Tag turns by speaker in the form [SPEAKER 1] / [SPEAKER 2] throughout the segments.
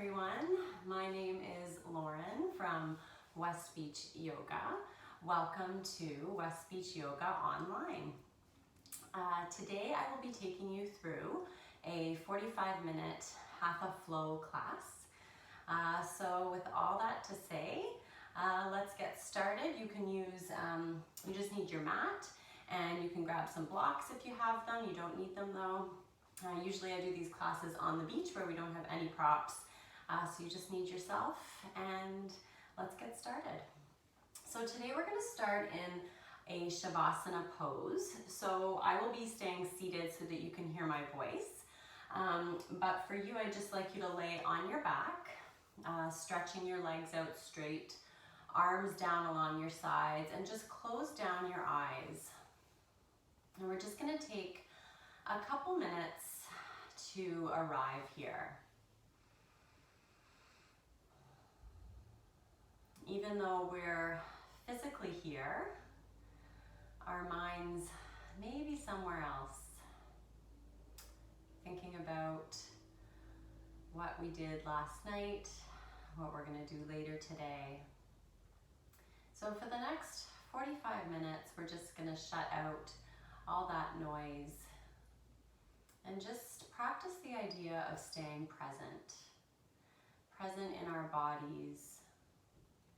[SPEAKER 1] everyone. My name is Lauren from West Beach Yoga. Welcome to West Beach Yoga Online. Today I will be taking you through a 45-minute Hatha Flow class. So with all that to say, let's get started. You can use, you just need your mat and you can grab some blocks if you have them. You don't need them though. Usually I do these classes on the beach where we don't have any props. So you just need yourself, and let's get started. So today we're going to start in a Shavasana pose. So I will be staying seated so that you can hear my voice. But for you, I'd just like you to lay on your back, stretching your legs out straight, arms down along your sides, and just close down your eyes. And we're just going to take a couple minutes to arrive here. Even though we're physically here, our minds may be somewhere else, thinking about what we did last night, what we're going to do later today. So for the next 45 minutes, we're just going to shut out all that noise and just practice the idea of staying present. Present in our bodies,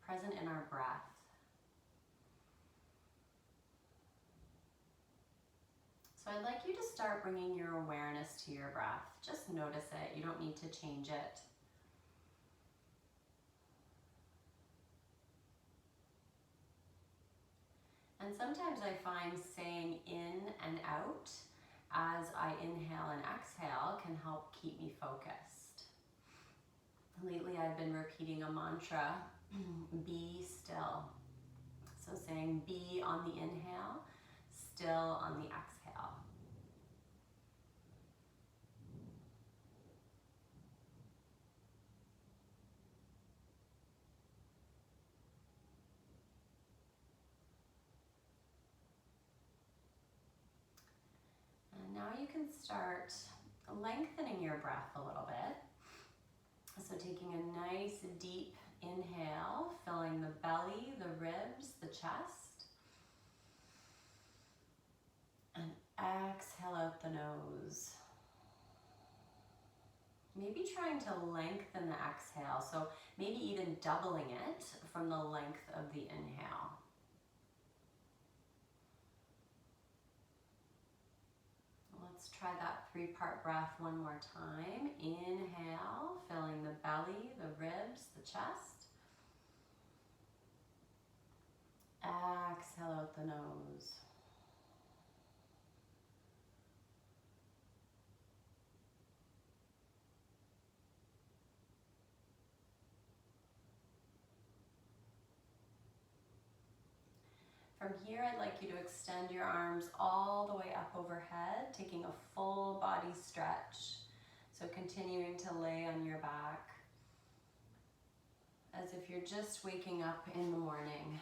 [SPEAKER 1] present in our breath. So I'd like you to start bringing your awareness to your breath. Just notice it. You don't need to change it. And sometimes I find saying in and out as I inhale and exhale can help keep me focused. Lately I've been repeating a mantra, be still. So saying be on the inhale, still on the exhale. And now you can start lengthening your breath a little bit. So taking a nice deep inhale, filling the belly, the ribs, the chest. And exhale out the nose. Maybe trying to lengthen the exhale, so maybe even doubling it from the length of the inhale. Let's try that 3-part breath one more time. Inhale, filling the belly, the ribs, the chest. Exhale out the nose. From here, I'd like you to extend your arms all the way up overhead, taking a full body stretch. So continuing to lay on your back as if you're just waking up in the morning.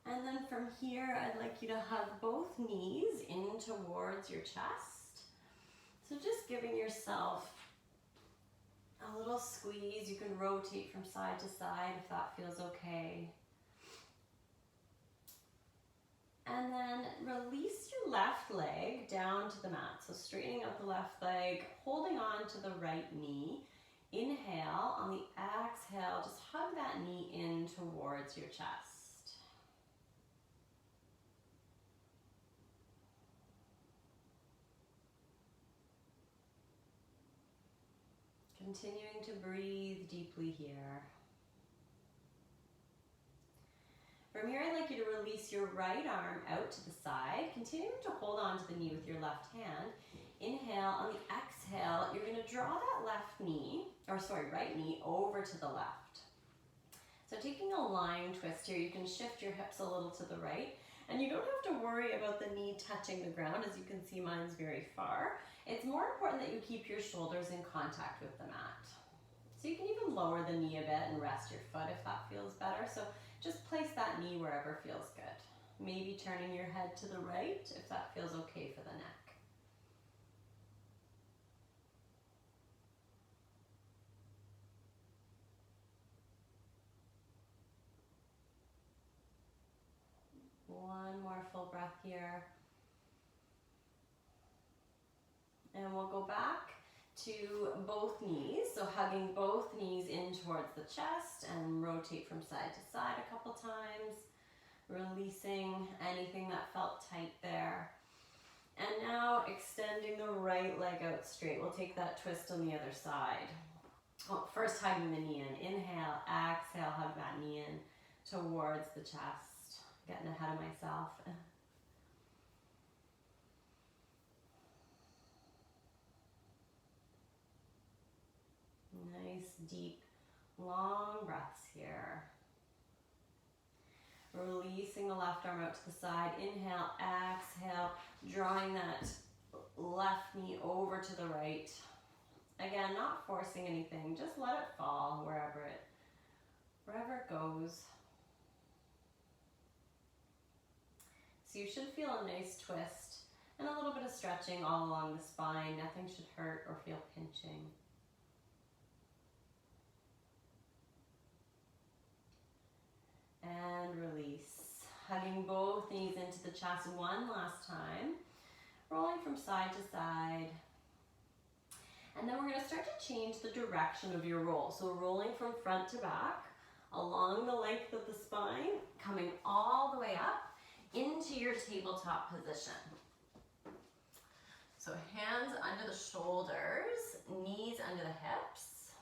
[SPEAKER 1] And then from here, I'd like you to hug both knees in towards your chest. So just giving yourself a little squeeze. You can rotate from side to side if that feels okay. And then release your left leg down to the mat. So straightening out the left leg, holding on to the right knee. Inhale. On the exhale, just hug that knee in towards your chest. Continuing to breathe deeply here. From here, I'd like you to release your right arm out to the side, continuing to hold on to the knee with your left hand. Inhale. On the exhale, you're going to draw that right knee over to the left. So taking a lying twist here, you can shift your hips a little to the right, and you don't have to worry about the knee touching the ground. As you can see, mine's very far. It's more important that you keep your shoulders in contact with the mat. So you can even lower the knee a bit and rest your foot if that feels better. So just place that knee wherever feels good. Maybe turning your head to the right if that feels okay for the neck. full breath here. And we'll go back to both knees. So hugging both knees in towards the chest and rotate from side to side a couple times. Releasing anything that felt tight there. And now extending the right leg out straight. We'll take that twist on the other side. Oh, first hugging the knee in. Inhale, exhale, hug that knee in towards the chest. Getting ahead of myself. Nice, deep, long breaths here. Releasing the left arm out to the side. Inhale, exhale, drawing that left knee over to the right. Again, not forcing anything, just let it fall wherever it goes. So you should feel a nice twist and a little bit of stretching all along the spine. Nothing should hurt or feel pinching. And release. Hugging both knees into the chest one last time. Rolling from side to side. And then we're going to start to change the direction of your roll. So rolling from front to back, along the length of the spine, coming all the way up into your tabletop position. So hands under the shoulders, knees under the hips.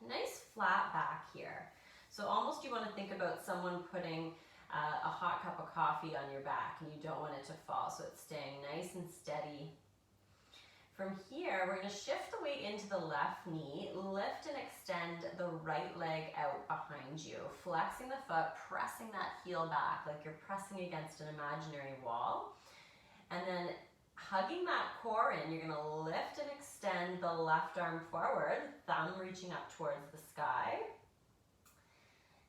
[SPEAKER 1] Nice flat back here. So almost you want to think about someone putting a hot cup of coffee on your back and you don't want it to fall, so it's staying nice and steady. From here, we're going to shift the weight into the left knee, lift and extend the right leg out behind you, flexing the foot, pressing that heel back like you're pressing against an imaginary wall. And then hugging that core in, you're going to lift and extend the left arm forward, thumb reaching up towards the sky.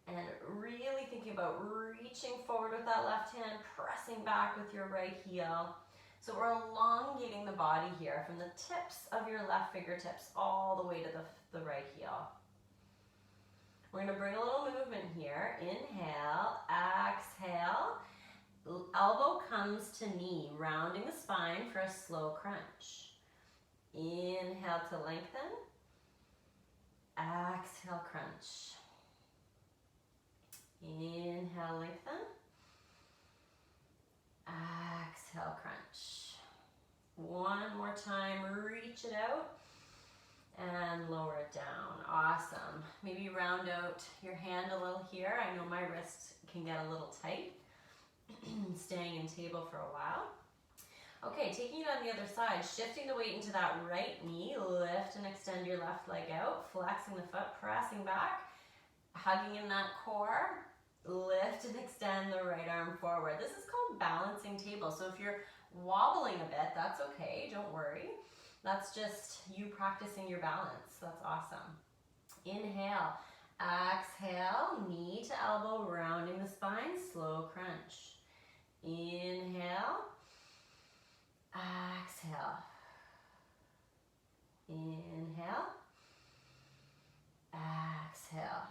[SPEAKER 1] And really thinking about reaching forward with that left hand, pressing back with your right heel. So we're elongating the body here from the tips of your left fingertips all the way to the right heel. We're going to bring a little movement here. Inhale, exhale. Elbow comes to knee, rounding the spine for a slow crunch. Inhale to lengthen. Exhale, crunch. Inhale, lengthen. Exhale, crunch. One more time, reach it out and lower it down. Awesome. Maybe round out your hand a little here. I know my wrist can get a little tight. Staying in table for a while. Okay, taking it on the other side, shifting the weight into that right knee, lift and extend your left leg out, flexing the foot, pressing back, hugging in that core. Lift and extend the right arm forward. This is called balancing table. So if you're wobbling a bit, that's okay, don't worry. That's just you practicing your balance. That's awesome. Inhale, exhale, knee to elbow, rounding the spine, slow crunch. Inhale, exhale. Inhale, exhale.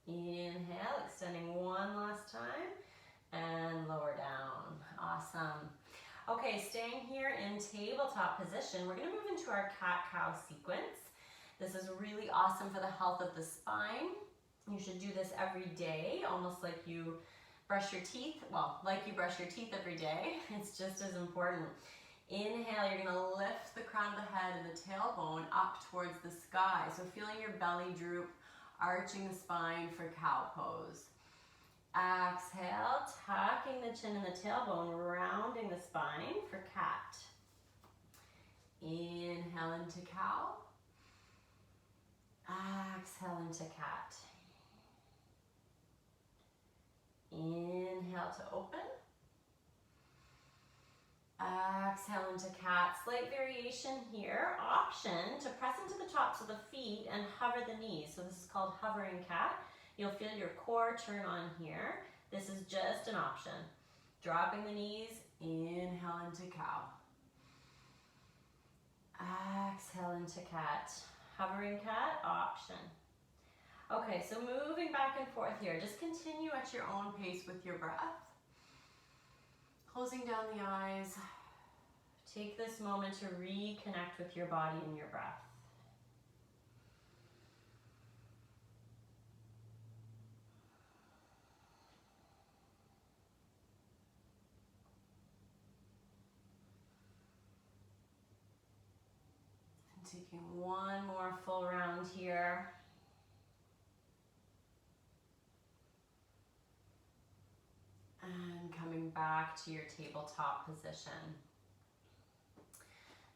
[SPEAKER 1] Inhale, extending one last time, and lower down. Awesome. Okay, staying here in tabletop position, we're going to move into our cat-cow sequence. This is really awesome for the health of the spine. You should do this every day, almost like you brush your teeth. Well, like you brush your teeth every day. It's just as important. Inhale, you're going to lift the crown of the head and the tailbone up towards the sky. So feeling your belly droop, arching the spine for cow pose. Exhale, tucking the chin and the tailbone, rounding the spine for cat. Inhale into cow. Exhale into cat. Inhale to open. Exhale into cat. Slight variation here. Option to press into the tops of the feet and hover the knees. So this is called hovering cat. You'll feel your core turn on here. This is just an option. Dropping the knees. Inhale into cow. Exhale into cat. Hovering cat, option. Okay, so moving back and forth here. Just continue at your own pace with your breath. Closing down the eyes. Take this moment to reconnect with your body and your breath. And taking one more full round here. And coming back to your tabletop position.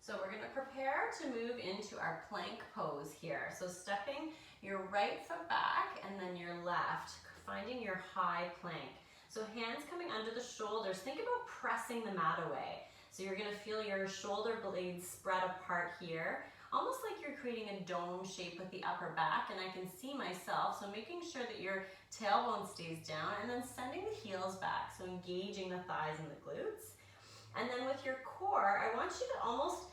[SPEAKER 1] So we're going to prepare to move into our plank pose here. So stepping your right foot back and then your left, finding your high plank. So hands coming under the shoulders. Think about pressing the mat away. So you're going to feel your shoulder blades spread apart here, almost like you're creating a dome shape with the upper back, and I can see myself, so making sure that your tailbone stays down and then sending the heels back, so engaging the thighs and the glutes. And then with your core, I want you to almost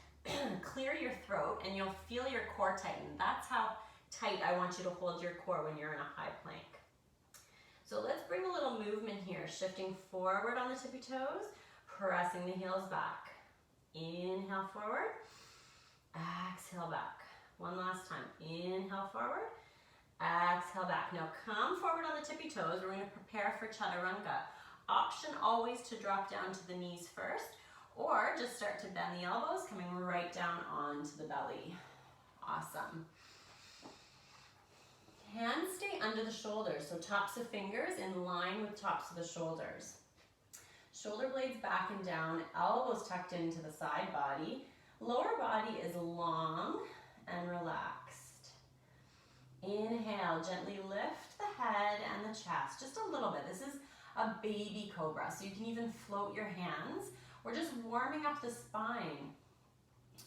[SPEAKER 1] clear your throat and you'll feel your core tighten. That's how tight I want you to hold your core when you're in a high plank. So let's bring a little movement here, shifting forward on the tippy toes, pressing the heels back. Inhale forward, exhale back. One last time, inhale forward, exhale back. Now come forward on the tippy toes. We're going to prepare for chaturanga. Option always to drop down to the knees first, or just start to bend the elbows, coming right down onto the belly. Awesome. Hands stay under the shoulders, so tops of fingers in line with tops of the shoulders. Shoulder blades back and down, elbows tucked into the side body. Lower body is long and relaxed. Inhale, gently lift the head and the chest, just a little bit. This is a baby cobra, so you can even float your hands. We're just warming up the spine,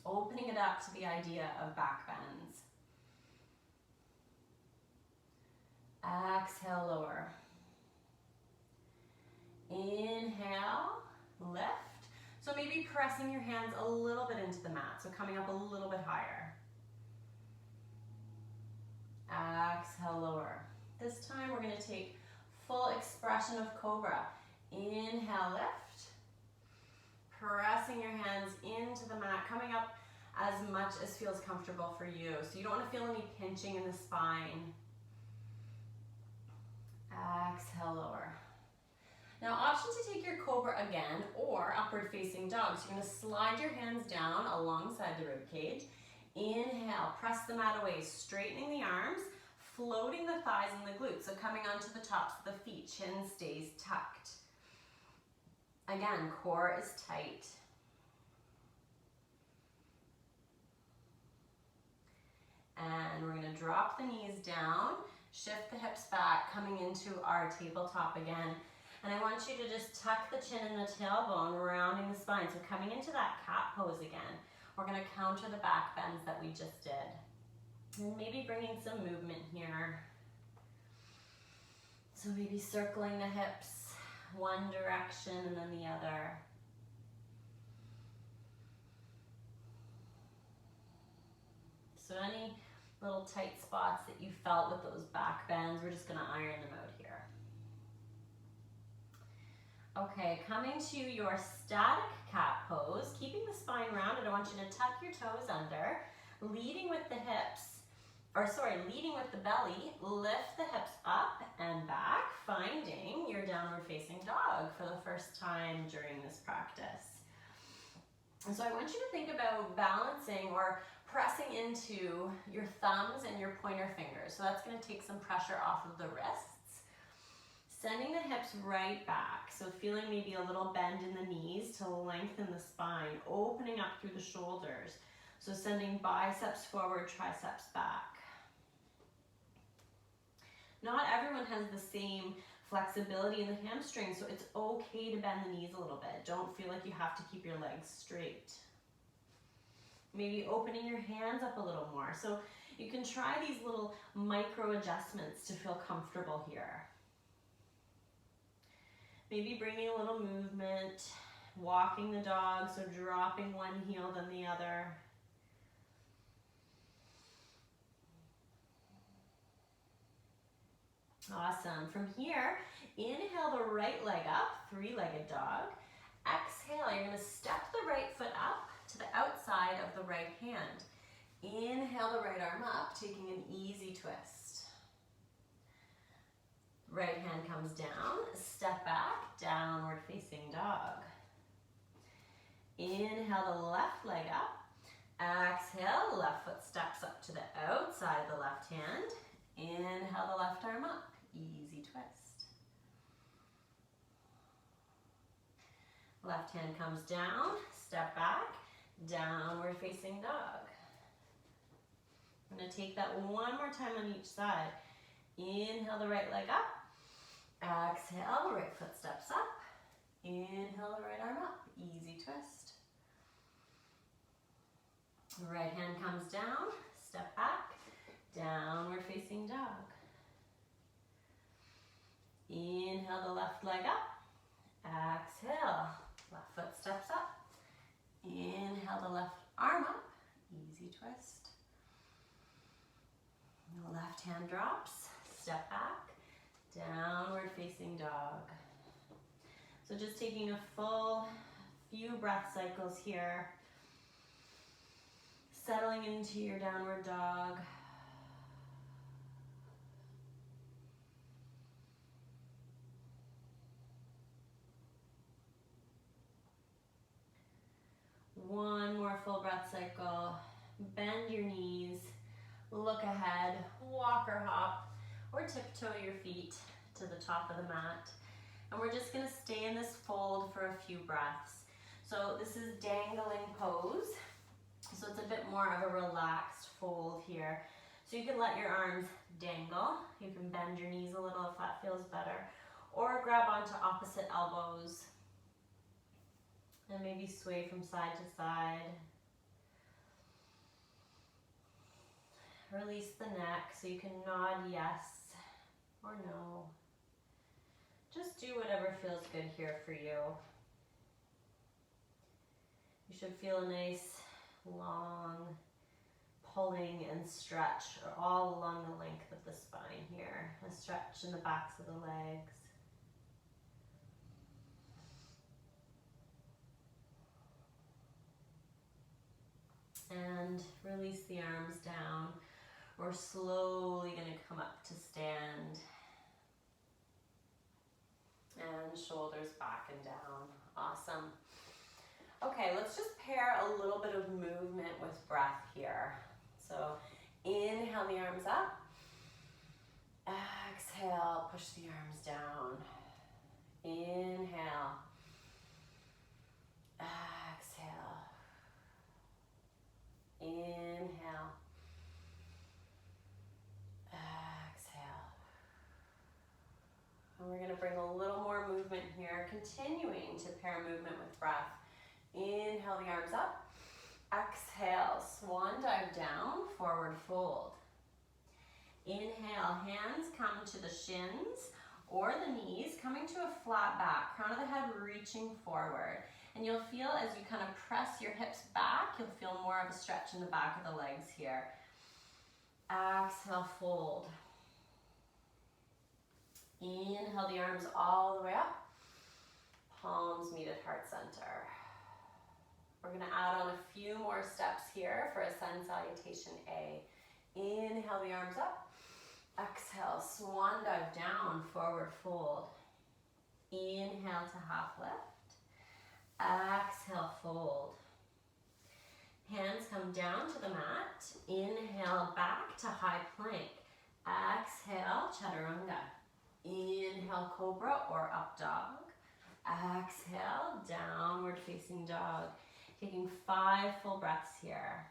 [SPEAKER 1] opening it up to the idea of back bends. Exhale, lower. Inhale, lift. So maybe pressing your hands a little bit into the mat, so coming up a little bit higher. Exhale, lower. This time we're going to take full expression of cobra. Inhale, lift. Pressing your hands into the mat, coming up as much as feels comfortable for you. So you don't want to feel any pinching in the spine. Exhale, lower. Now, option to take your cobra again or upward facing dog. So you're going to slide your hands down alongside the rib cage. Inhale, press the mat away, straightening the arms, floating the thighs and the glutes. So coming onto the tops of the feet, chin stays tucked. Again, core is tight. And we're going to drop the knees down, shift the hips back, coming into our tabletop again. And I want you to just tuck the chin and the tailbone, rounding the spine. So coming into that cat pose again. We're going to counter the back bends that we just did. And maybe bringing some movement here. So maybe circling the hips one direction and then the other. So any little tight spots that you felt with those back bends, we're just going to iron them out here. Okay, coming to your static cat pose, keeping the spine rounded. I want you to tuck your toes under, leading with the belly, lift the hips up and back, finding your downward facing dog for the first time during this practice. And so I want you to think about balancing or pressing into your thumbs and your pointer fingers. So that's going to take some pressure off of the wrists. Sending the hips right back. So feeling maybe a little bend in the knees to lengthen the spine, opening up through the shoulders. So sending biceps forward, triceps back. Not everyone has the same flexibility in the hamstrings, so it's okay to bend the knees a little bit. Don't feel like you have to keep your legs straight. Maybe opening your hands up a little more. So you can try these little micro adjustments to feel comfortable here. Maybe bringing a little movement, walking the dog, so dropping one heel then the other. Awesome. From here, inhale the right leg up, three-legged dog. Exhale, you're going to step the right foot up to the outside of the right hand. Inhale the right arm up, taking an easy twist. Right hand comes down, step back, downward facing dog. Inhale the left leg up. Exhale, left foot steps up to the outside of the left hand. Inhale the left arm up, easy twist. Left hand comes down, step back, downward facing dog. I'm going to take that one more time on each side. Inhale the right leg up. Exhale, the right foot steps up. Inhale the right arm up, easy twist. Right hand comes down, step back, downward facing dog. Inhale the left leg up. Exhale, left foot steps up. Inhale the left arm up, easy twist. The left hand drops, step back, downward facing dog. So just taking a full few breath cycles here. Settling into your downward dog. One more full breath cycle. Bend your knees, look ahead, walk or hop, or tiptoe your feet to the top of the mat. And we're just gonna stay in this fold for a few breaths. So this is dangling pose. So it's a bit more of a relaxed fold here. So you can let your arms dangle. You can bend your knees a little if that feels better. Or grab onto opposite elbows. And maybe sway from side to side. Release the neck so you can nod yes or no. Just do whatever feels good here for you. You should feel a nice long pulling and stretch all along the length of the spine here. A stretch in the backs of the legs. And release the arms down. We're slowly going to come up to stand. And shoulders back and down. Awesome. Okay, let's just pair a little bit of movement with breath here. So inhale the arms up. Exhale, push the arms down. Inhale. Exhale. Inhale. Exhale. And we're going to bring a little more movement here, continuing to pair movement with breath. Inhale the arms up. Exhale, swan dive down, forward fold. Inhale, hands come to the shins or the knees, coming to a flat back, crown of the head reaching forward. And you'll feel as you kind of press your hips back, you'll feel more of a stretch in the back of the legs here. Exhale, fold. Inhale the arms all the way up. Palms meet at heart center. We're going to add on a few more steps here for Ascend Salutation A. Inhale the arms up. Exhale, swan dive down, forward fold. Inhale to half lift. Exhale, fold. Hands come down to the mat. Inhale, back to high plank. Exhale, chaturanga. Inhale, cobra or up dog. Exhale, downward facing dog. Taking 5 full breaths here.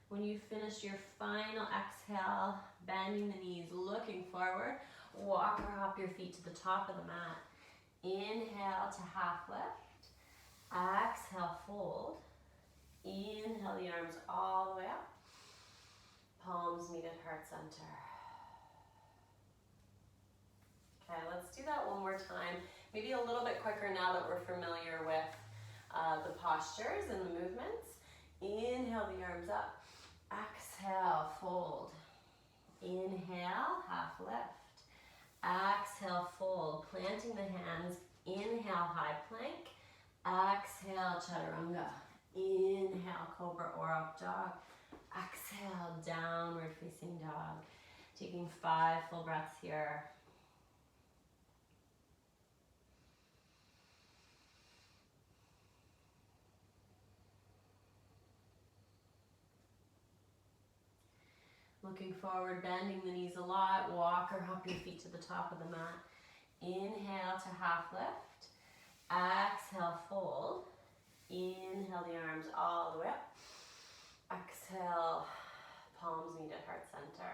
[SPEAKER 1] When you finish your final exhale, bending the knees, looking forward, walk or hop your feet to the top of the mat. Inhale to half lift. Exhale, fold. Inhale the arms all the way up. Palms meet at heart center. Let's do that one more time. Maybe a little bit quicker now that we're familiar with the postures and the movements. Inhale the arms up. Exhale, fold. Inhale, half lift. Exhale, fold. Planting the hands. Inhale, high plank. Exhale, chaturanga. Inhale, cobra or up dog. Exhale, downward facing dog. Taking 5 full breaths here. Looking forward, bending the knees a lot. Walk or hop your feet to the top of the mat. Inhale to half lift. Exhale, fold. Inhale the arms all the way up. Exhale, palms meet at heart center.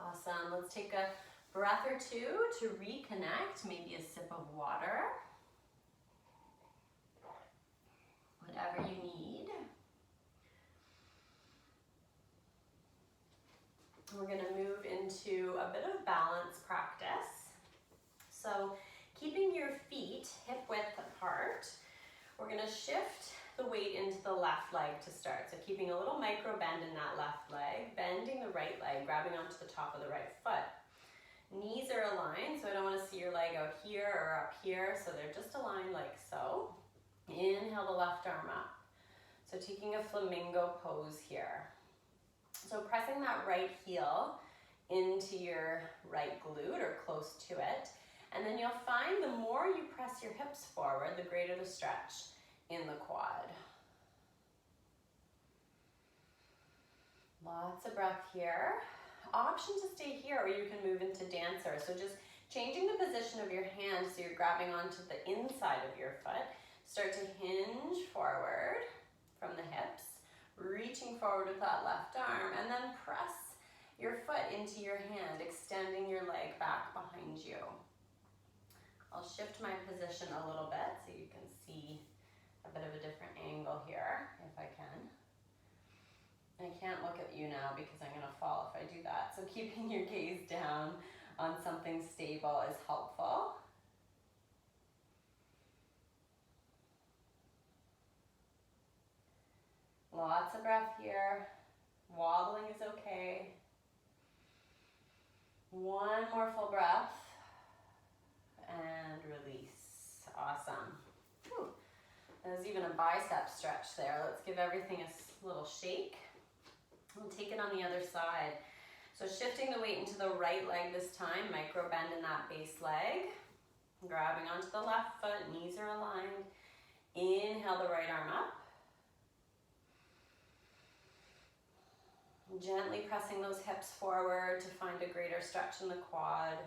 [SPEAKER 1] Awesome. Let's take a breath or two to reconnect. Maybe a sip of water. Whatever you need. We're going to move into a bit of balance practice. So keeping your feet hip width apart, we're going to shift the weight into the left leg to start. So keeping a little micro bend in that left leg, bending the right leg, grabbing onto the top of the right foot. Knees are aligned, so I don't want to see your leg out here or up here, so they're just aligned like so. Inhale the left arm up. So taking a flamingo pose here. So pressing that right heel into your right glute or close to it. And then you'll find the more you press your hips forward, the greater the stretch in the quad. Lots of breath here. Option to stay here, or you can move into dancer. So just changing the position of your hand so you're grabbing onto the inside of your foot. Start to hinge forward from the hips. Reaching forward with that left arm, and then press your foot into your hand, extending your leg back behind you. I'll shift my position a little bit so you can see a bit of a different angle here, if I can. I can't look at you now because I'm going to fall if I do that. So keeping your gaze down on something stable is helpful. Lots of breath here. Wobbling is okay. One more full breath. And release. Awesome. Whew. There's even a bicep stretch there. Let's give everything a little shake. We'll take it on the other side. So shifting the weight into the right leg this time. Micro bend in that base leg. Grabbing onto the left foot. Knees are aligned. Inhale the right arm up. Gently pressing those hips forward to find a greater stretch in the quad.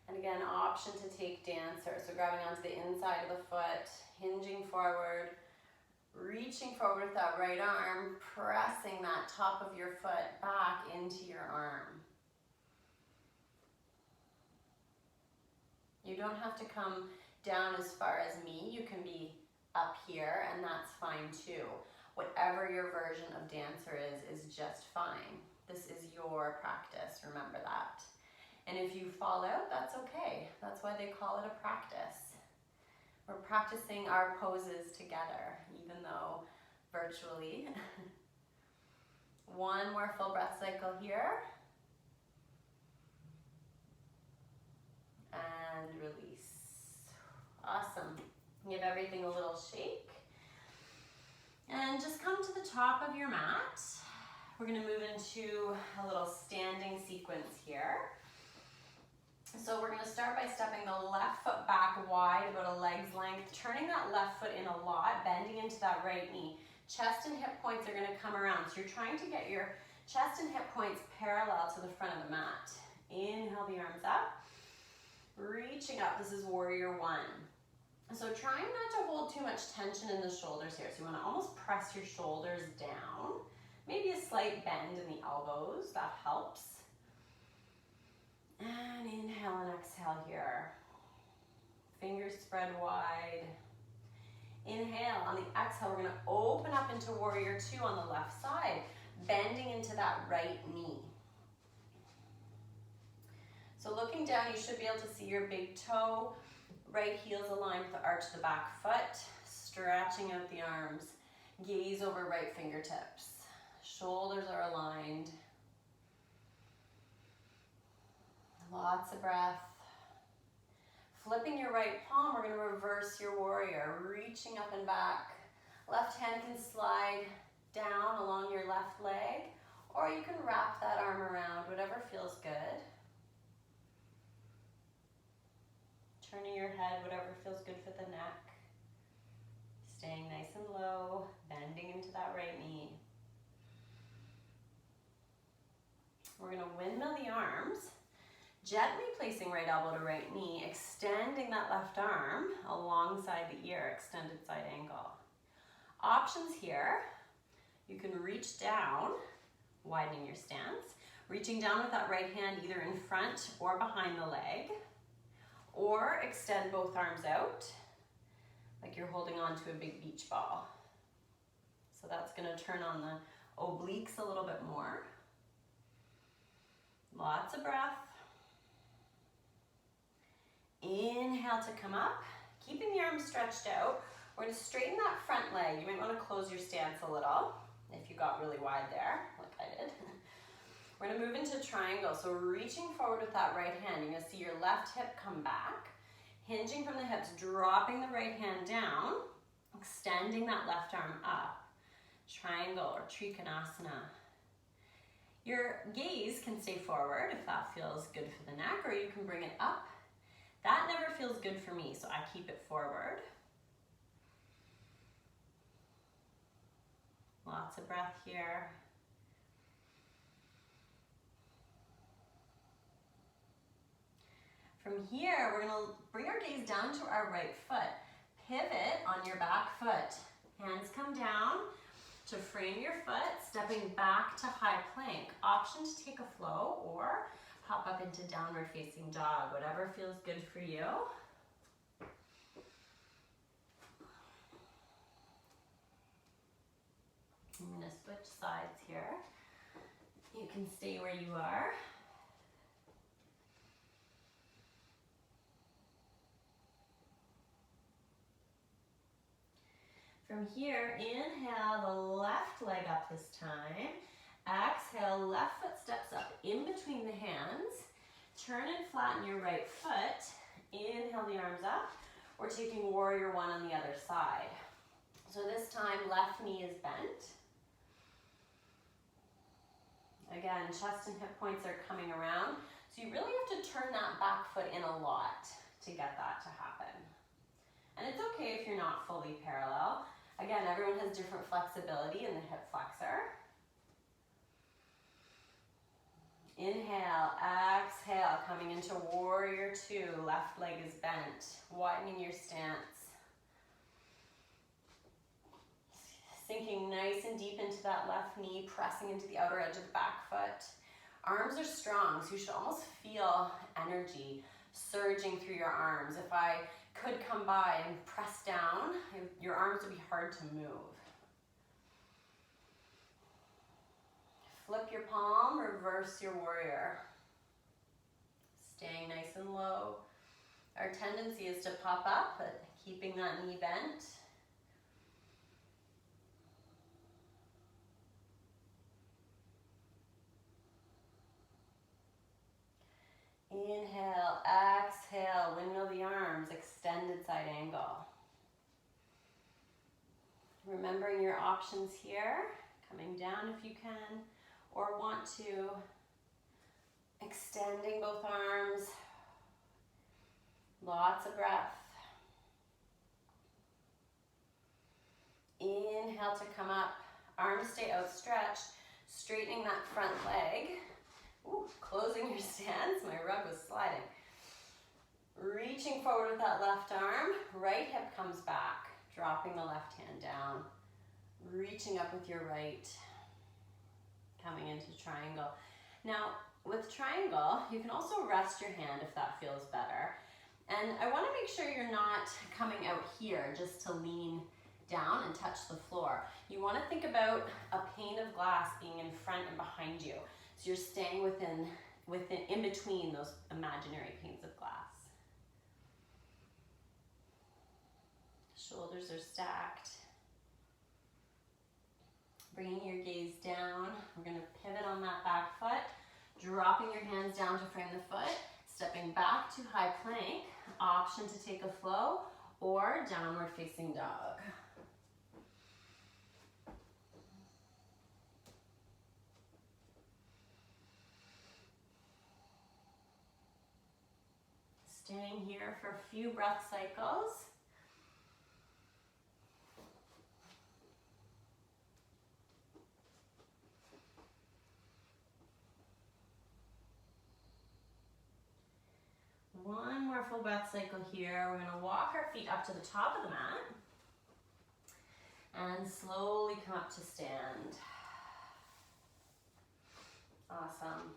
[SPEAKER 1] And again, option to take dancer. So grabbing onto the inside of the foot, hinging forward, reaching forward with that right arm, pressing that top of your foot back into your arm. You don't have to come down as far as me. You can be up here, and that's fine too. Whatever your version of dancer is just fine. This is your practice, remember that. And if you fall out, that's okay. That's why they call it a practice. We're practicing our poses together, even though virtually. One more full breath cycle here. And release. Awesome. Give everything a little shake. And just come to the top of your mat. We're going to move into a little standing sequence here. So we're going to start by stepping the left foot back wide, about a leg's length, turning that left foot in a lot, bending into that right knee. Chest and hip points are going to come around. So you're trying to get your chest and hip points parallel to the front of the mat. Inhale the arms up. Reaching up, this is warrior one. So trying not to hold too much tension in the shoulders here. So you want to almost press your shoulders down. Maybe a slight bend in the elbows, that helps. And inhale and exhale here. Fingers spread wide. Inhale. On the exhale, we're going to open up into warrior two on the left side, bending into that right knee. So looking down, you should be able to see your big toe. Right heel's aligned with the arch of the back foot. Stretching out the arms. Gaze over right fingertips. Shoulders are aligned. Lots of breath. Flipping your right palm, we're going to reverse your warrior. Reaching up and back. Left hand can slide down along your left leg, or you can wrap that arm around, whatever feels good. Turning your head, whatever feels good for the neck. Staying nice and low, bending into that right knee. We're going to windmill the arms, gently placing right elbow to right knee, extending that left arm alongside the ear, extended side angle. Options here, you can reach down, widening your stance, reaching down with that right hand either in front or behind the leg, or extend both arms out like you're holding on to a big beach ball. So that's going to turn on the obliques a little bit more. Lots of breath. Inhale to come up, keeping the arms stretched out. We're going to straighten that front leg. You might want to close your stance a little if you got really wide there, like I did. We're going to move into triangle. So reaching forward with that right hand, you're going to see your left hip come back, hinging from the hips, dropping the right hand down, extending that left arm up. Triangle or Trikonasana. Your gaze can stay forward if that feels good for the neck, or you can bring it up. That never feels good for me, so I keep it forward. Lots of breath here. From here, we're going to bring our gaze down to our right foot. Pivot on your back foot. Hands come down to frame your foot, stepping back to high plank. Option to take a flow or hop up into downward facing dog, whatever feels good for you. I'm going to switch sides here. You can stay where you are. From here, inhale the left leg up this time. Exhale, left foot steps up in between the hands. Turn and flatten your right foot. Inhale the arms up. We're taking warrior one on the other side. So this time, left knee is bent. Again, chest and hip points are coming around. So you really have to turn that back foot in a lot to get that to happen. And it's okay if you're not fully parallel. Again, everyone has different flexibility in the hip flexor. Inhale, exhale, coming into warrior two. Left leg is bent, widening your stance. Sinking nice and deep into that left knee, pressing into the outer edge of the back foot. Arms are strong, so you should almost feel energy surging through your arms. If I could come by and press down, your arms would be hard to move. Flip your palm, reverse your warrior. Staying nice and low. Our tendency is to pop up, but keeping that knee bent. Inhale, exhale, windmill the arms, extended side angle. Remembering your options here, coming down if you can, or want to, extending both arms, lots of breath. Inhale to come up, arms stay outstretched, straightening that front leg. Ooh, closing your stance, my rug was sliding. Reaching forward with that left arm, right hip comes back, dropping the left hand down. Reaching up with your right, coming into triangle. Now, with triangle, you can also rest your hand if that feels better. And I want to make sure you're not coming out here just to lean down and touch the floor. You want to think about a pane of glass being in front and behind you. So you're staying in between those imaginary panes of glass. Shoulders are stacked. Bringing your gaze down. We're going to pivot on that back foot, dropping your hands down to frame the foot, stepping back to high plank, option to take a flow, or downward facing dog. Staying here for a few breath cycles. One more full breath cycle here. We're going to walk our feet up to the top of the mat and slowly come up to stand. Awesome.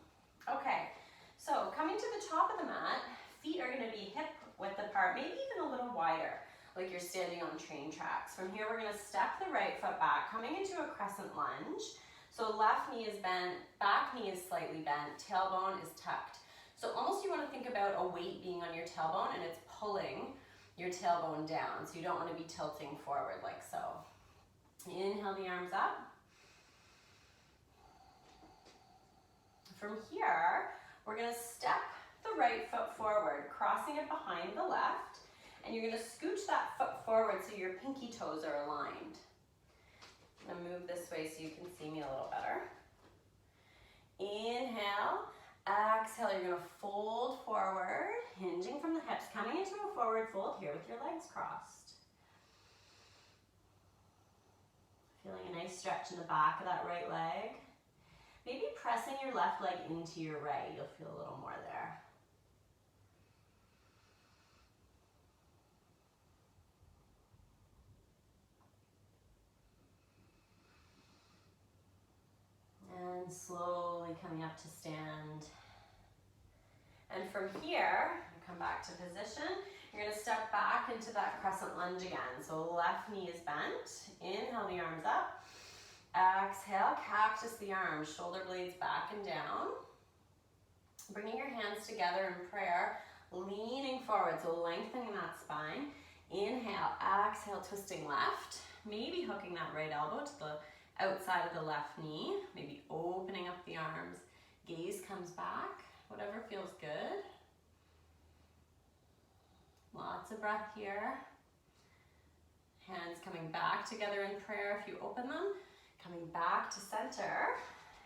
[SPEAKER 1] Okay, so coming to the top of the mat, feet are going to be hip width apart, maybe even a little wider, like you're standing on train tracks. From here, we're going to step the right foot back, coming into a crescent lunge. So left knee is bent, back knee is slightly bent, tailbone is tucked. So almost you want to think about a weight being on your tailbone and it's pulling your tailbone down. So you don't want to be tilting forward like so. Inhale the arms up. From here, we're going to step the right foot forward, crossing it behind the left. And you're going to scooch that foot forward so your pinky toes are aligned. I'm going to move this way so you can see me a little better. Inhale. Exhale, you're going to fold forward, hinging from the hips, coming into a forward fold here with your legs crossed. Feeling a nice stretch in the back of that right leg. Maybe pressing your left leg into your right, you'll feel a little more there. And slowly coming up to stand. And from here, come back to position. You're going to step back into that crescent lunge again. So left knee is bent. Inhale the arms up. Exhale, cactus the arms, shoulder blades back and down. Bringing your hands together in prayer, leaning forward, so lengthening that spine. Inhale, exhale, twisting left. Maybe hooking that right elbow to the outside of the left knee, maybe opening up the arms. Gaze comes back, whatever feels good. Lots of breath here. Hands coming back together in prayer if you open them. Coming back to center.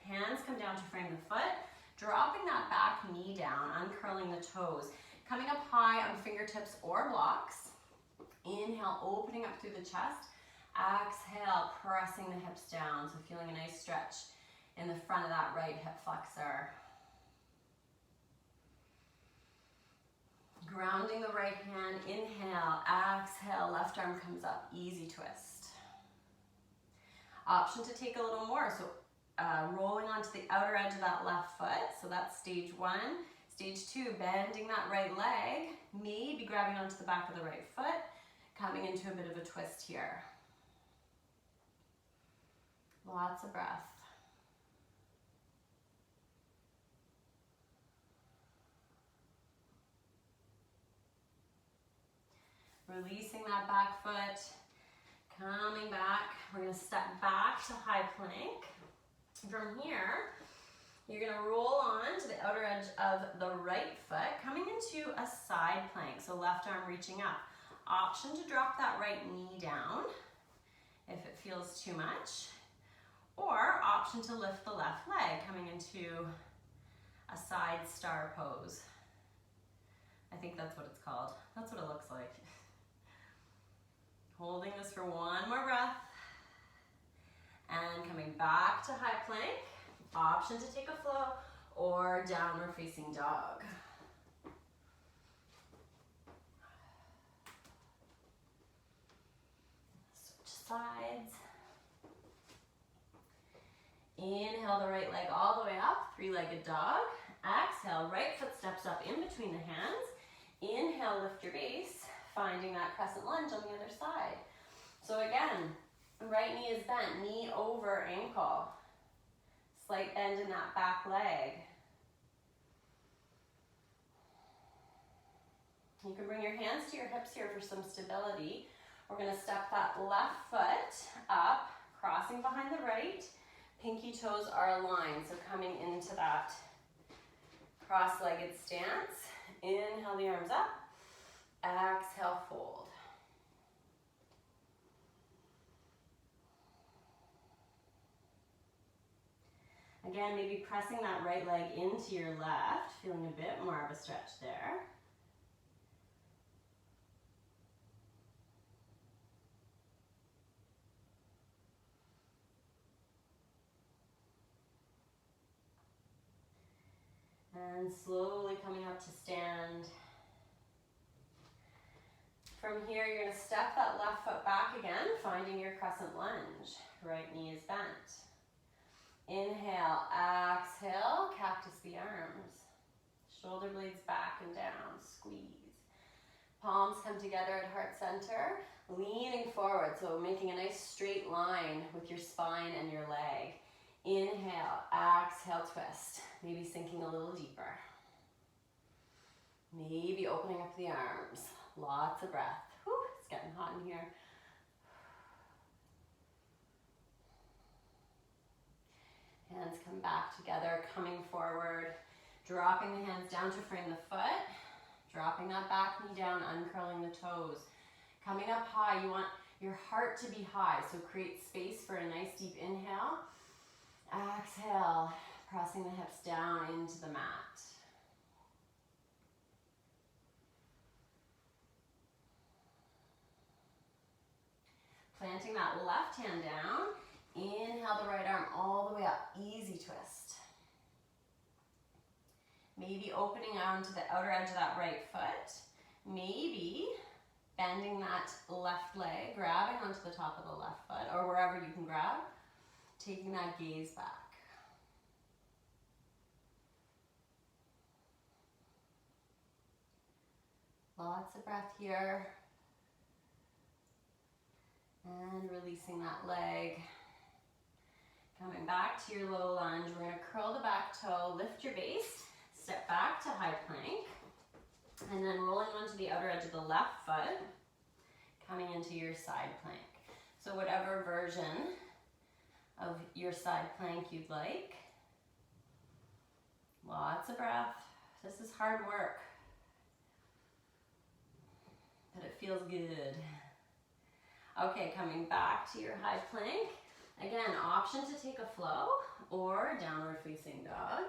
[SPEAKER 1] Hands come down to frame the foot. Dropping that back knee down, uncurling the toes. Coming up high on fingertips or blocks. Inhale, opening up through the chest. Exhale, pressing the hips down, so feeling a nice stretch in the front of that right hip flexor. Grounding the right hand, inhale, exhale, left arm comes up, easy twist. Option to take a little more, so rolling onto the outer edge of that left foot, so that's stage one. Stage two, bending that right leg, maybe grabbing onto the back of the right foot, coming into a bit of a twist here. Lots of breath. Releasing that back foot, coming back. We're going to step back to high plank. From here, you're going to roll on to the outer edge of the right foot, coming into a side plank, so left arm reaching up. Option to drop that right knee down if it feels too much. Or option to lift the left leg, coming into a side star pose. I think that's what it's called. That's what it looks like. Holding this for one more breath. And coming back to high plank. Option to take a flow or downward facing dog. Switch sides. Inhale the right leg all the way up, three-legged dog. Exhale, right foot steps up in between the hands. Inhale, lift your base, finding that crescent lunge on the other side. So again, right knee is bent, knee over ankle. Slight bend in that back leg. You can bring your hands to your hips here for some stability. We're going to step that left foot up, crossing behind the right. Pinky toes are aligned, so coming into that cross-legged stance. Inhale the arms up. Exhale, fold. Again, maybe pressing that right leg into your left, feeling a bit more of a stretch there. And slowly coming up to stand. From here, you're going to step that left foot back again, finding your crescent lunge. Right knee is bent. Inhale, exhale, cactus the arms. Shoulder blades back and down, squeeze. Palms come together at heart center, leaning forward, so making a nice straight line with your spine and your leg. Inhale, exhale, twist. Maybe sinking a little deeper. Maybe opening up the arms. Lots of breath. Whew, it's getting hot in here. Hands come back together, coming forward. Dropping the hands down to frame the foot. Dropping that back knee down, uncurling the toes. Coming up high, you want your heart to be high, so create space for a nice deep inhale. Exhale, pressing the hips down into the mat. Planting that left hand down, inhale the right arm all the way up, easy twist. Maybe opening onto the outer edge of that right foot, maybe bending that left leg, grabbing onto the top of the left foot, or wherever you can grab, taking that gaze back. Lots of breath here. And releasing that leg. Coming back to your low lunge. We're going to curl the back toe, lift your base, step back to high plank, and then rolling onto the outer edge of the left foot, coming into your side plank. So whatever version of your side plank you'd like. Lots of breath. This is hard work, but it feels good. Okay, coming back to your high plank. Again, option to take a flow or downward facing dog.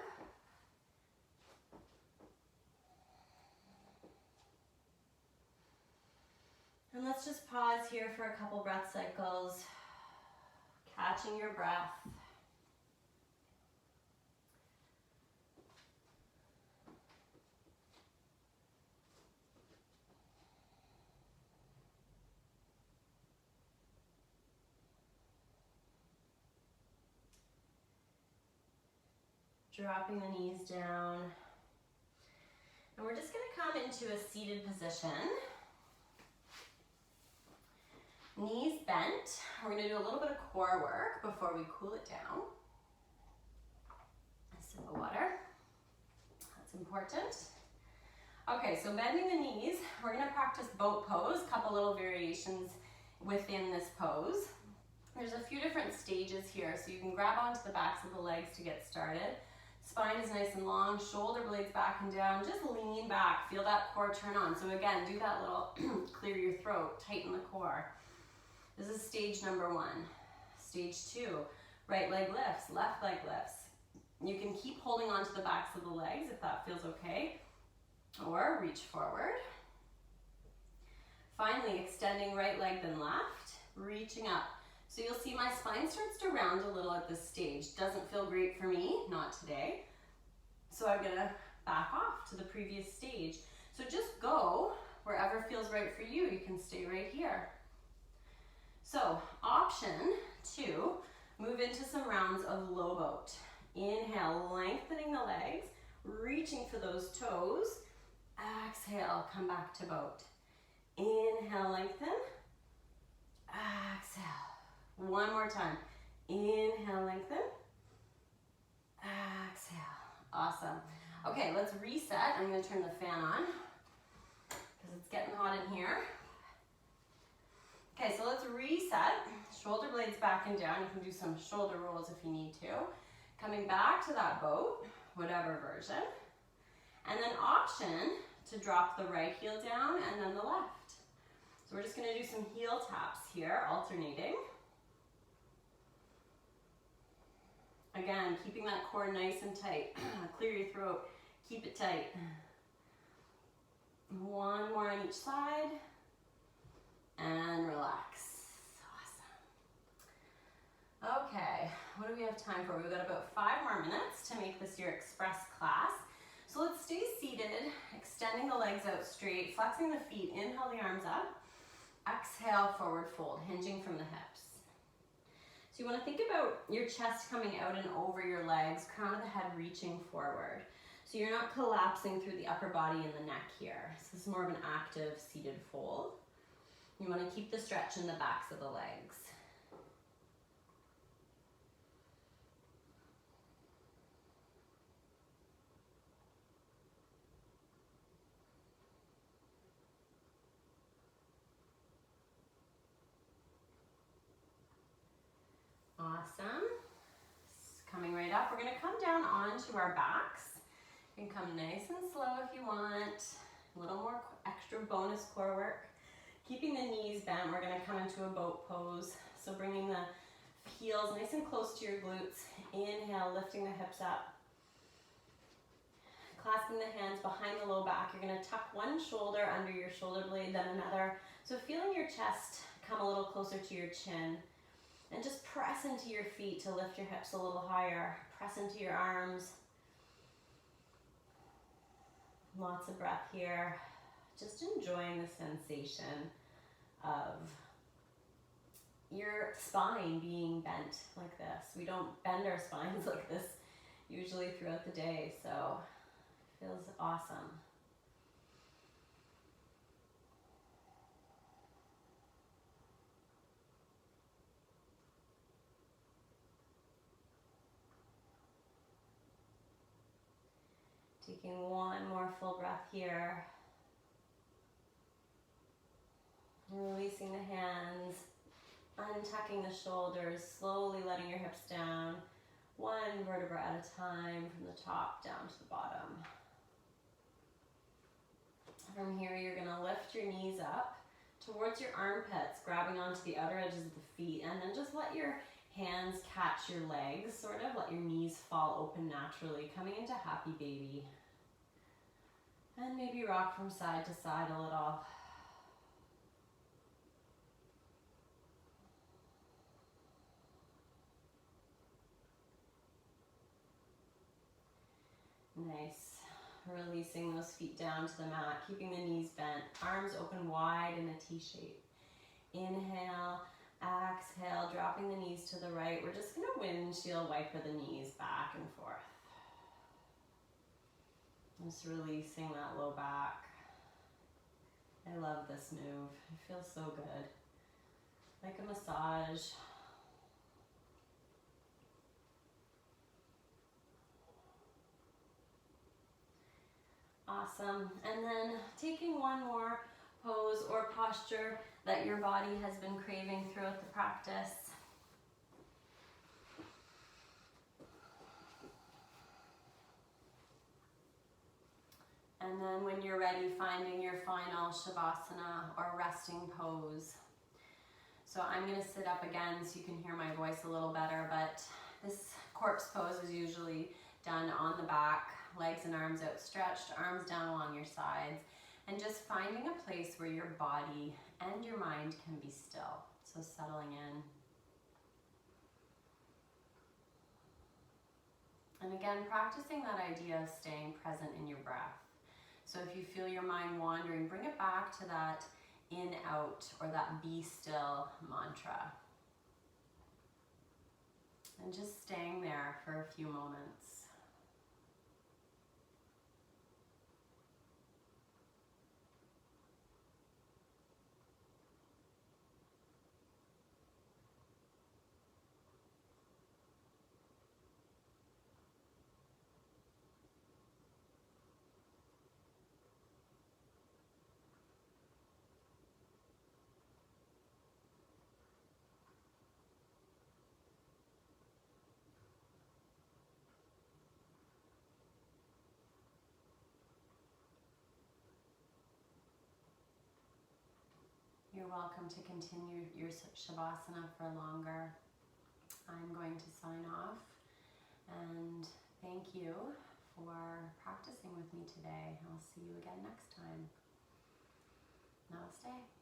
[SPEAKER 1] And let's just pause here for a couple breath cycles, catching your breath. Dropping the knees down. And we're just going to come into a seated position. Knees bent. We're going to do a little bit of core work before we cool it down. A sip of water. That's important. Okay, so bending the knees, we're going to practice boat pose, a couple little variations within this pose. There's a few different stages here, so you can grab onto the backs of the legs to get started. Spine is nice and long, shoulder blades back and down, just lean back, feel that core turn on. So again, do that little clear your throat, tighten the core. This is stage number 1. Stage 2, right leg lifts, left leg lifts. You can keep holding onto the backs of the legs if that feels okay, or reach forward. Finally, extending right leg then left, reaching up. So you'll see my spine starts to round a little at this stage. Doesn't feel great for me, not today. So I'm gonna back off to the previous stage. So just go wherever feels right for you. You can stay right here. So option 2, move into some rounds of low boat. Inhale, lengthening the legs, reaching for those toes. Exhale, come back to boat. Inhale, lengthen. Exhale. One more time. Inhale, lengthen. Exhale. Awesome. Okay, let's reset. I'm going to turn the fan on because it's getting hot in here. Okay, so let's reset. Shoulder blades back and down. You can do some shoulder rolls if you need to. Coming back to that boat, whatever version. And then option to drop the right heel down and then the left. So we're just going to do some heel taps here, alternating. Again, keeping that core nice and tight. Clear your throat. Keep it tight. One more on each side. And relax. Awesome. Okay, what do we have time for? We've got about 5 more minutes to make this your express class. So let's stay seated, extending the legs out straight, flexing the feet, inhale the arms up. Exhale, forward fold, hinging from the hips. So you want to think about your chest coming out and over your legs, crown of the head reaching forward. So you're not collapsing through the upper body and the neck here. So this is more of an active seated fold. You want to keep the stretch in the backs of the legs. Awesome. Coming right up, we're going to come down onto our backs. You can come nice and slow if you want. A little more extra bonus core work. Keeping the knees bent, we're going to come into a boat pose. So bringing the heels nice and close to your glutes. Inhale, lifting the hips up. Clasping the hands behind the low back. You're going to tuck one shoulder under your shoulder blade, then another. So feeling your chest come a little closer to your chin. And just press into your feet to lift your hips a little higher. Press into your arms. Lots of breath here. Just enjoying the sensation of your spine being bent like this. We don't bend our spines like this usually throughout the day, so it feels awesome. Taking one more full breath here. Releasing the hands, untucking the shoulders, slowly letting your hips down, one vertebra at a time from the top down to the bottom. From here, you're going to lift your knees up towards your armpits, grabbing onto the outer edges of the feet, and then just let your hands catch your legs, sort of let your knees fall open naturally, coming into happy baby. And maybe rock from side to side a little. Nice. Releasing those feet down to the mat, keeping the knees bent, arms open wide in a T shape. Inhale, exhale, dropping the knees to the right. We're just going to windshield wiper the knees back and forth. Just releasing that low back. I love this move. It feels so good. Like a massage. Awesome. And then taking one more pose or posture that your body has been craving throughout the practice. And then when you're ready, finding your final Shavasana or resting pose. So I'm going to sit up again so you can hear my voice a little better, but this corpse pose is usually done on the back, legs and arms outstretched, arms down along your sides, and just finding a place where your body and your mind can be still. So settling in. And again, practicing that idea of staying present in your breath. So if you feel your mind wandering, bring it back to that in, out, or that be still mantra. And just staying there for a few moments. You're welcome to continue your Shavasana for longer. I'm going to sign off and thank you for practicing with me today. I'll see you again next time. Namaste.